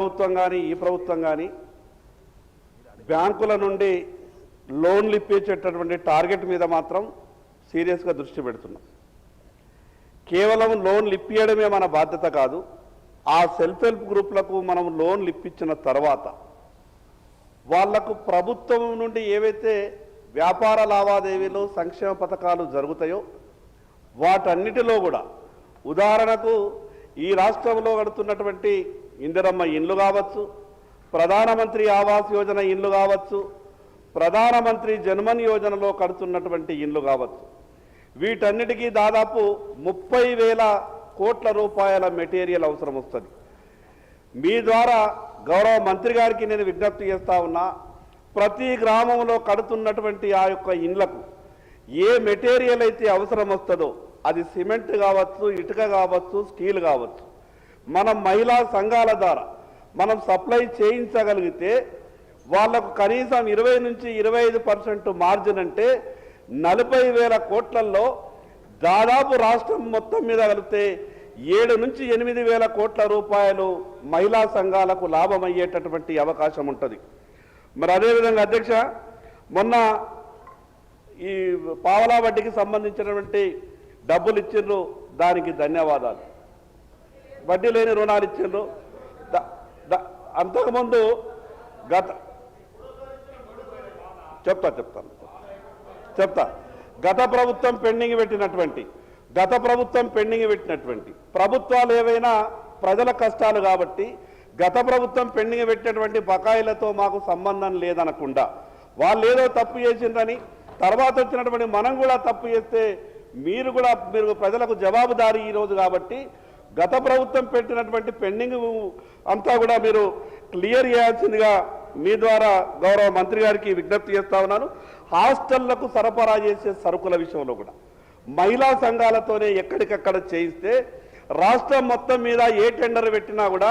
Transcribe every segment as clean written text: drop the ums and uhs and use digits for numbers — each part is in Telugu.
ప్రభుత్వం కానీ ఈ ప్రభుత్వం కానీ బ్యాంకుల నుండి లోన్లు ఇప్పించేటటువంటి టార్గెట్ మీద మాత్రం సీరియస్గా దృష్టి పెడుతున్నాం. కేవలం లోన్లు ఇప్పించడమే మన బాధ్యత కాదు. ఆ సెల్ఫ్ హెల్ప్ గ్రూపులకు మనం లోన్లు ఇప్పించిన తర్వాత వాళ్లకు ప్రభుత్వం నుండి ఏవైతే వ్యాపార లావాదేవీలు సంక్షేమ పథకాలు జరుగుతాయో వాటన్నిటిలో కూడా ఉదాహరణకు ఈ రాష్ట్రంలో కడుతున్నటువంటి ఇందిరమ్మ ఇండ్లు కావచ్చు, ప్రధానమంత్రి ఆవాస్ యోజన ఇండ్లు కావచ్చు, ప్రధానమంత్రి జన్మన్ యోజనలో కడుతున్నటువంటి ఇండ్లు కావచ్చు, వీటన్నిటికీ దాదాపు 30,000 కోట్ల రూపాయల మెటీరియల్ అవసరం వస్తుంది. మీ ద్వారా గౌరవ మంత్రి గారికి నేను విజ్ఞప్తి చేస్తా ఉన్నా, ప్రతి గ్రామంలో కడుతున్నటువంటి ఆ యొక్క ఇండ్లకు ఏ మెటీరియల్ అయితే అవసరం వస్తుందో అది సిమెంట్ కావచ్చు, ఇటుక కావచ్చు, స్టీల్ కావచ్చు, మనం మహిళా సంఘాల ద్వారా మనం సప్లై చేయించగలిగితే వాళ్లకు కనీసం 20 నుంచి 25% మార్జిన్ అంటే 40,000 కోట్లలో దాదాపు రాష్ట్రం మొత్తం మీద కలిపితే 7 నుంచి 8,000 కోట్ల రూపాయలు మహిళా సంఘాలకు లాభం అయ్యేటటువంటి అవకాశం ఉంటుంది. మరి అదేవిధంగా అధ్యక్ష, మొన్న ఈ పావలా వడ్డీకి సంబంధించినటువంటి డబ్బులు ఇచ్చిండ్రు, దానికి ధన్యవాదాలు. వడ్డీ లేని రుణాలు ఇచ్చిండ్రు. అంతకుముందు గత ప్రభుత్వం పెండింగ్ పెట్టినటువంటి ప్రభుత్వాలు ఏవైనా ప్రజల కష్టాలు కాబట్టి గత ప్రభుత్వం పెండింగ్ పెట్టినటువంటి బకాయిలతో మాకు సంబంధం లేదనకుండా వాళ్ళు ఏదో తప్పు చేసిందని తర్వాత వచ్చినటువంటి మనం కూడా తప్పు చేస్తే మీరు ప్రజలకు జవాబుదారీ ఈరోజు కాబట్టి గత ప్రభుత్వం పెట్టినటువంటి పెండింగ్ అంతా కూడా మీరు క్లియర్ చేయాల్సిందిగా మీ ద్వారా గౌరవ మంత్రి గారికి విజ్ఞప్తి చేస్తా ఉన్నాను. హాస్టళ్లకు సరఫరా చేసే సరుకుల విషయంలో కూడా మహిళా సంఘాలతోనే ఎక్కడికక్కడ చేయిస్తే రాష్ట్రం మొత్తం మీద ఏ టెండర్ పెట్టినా కూడా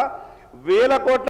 1,000 కోట్ల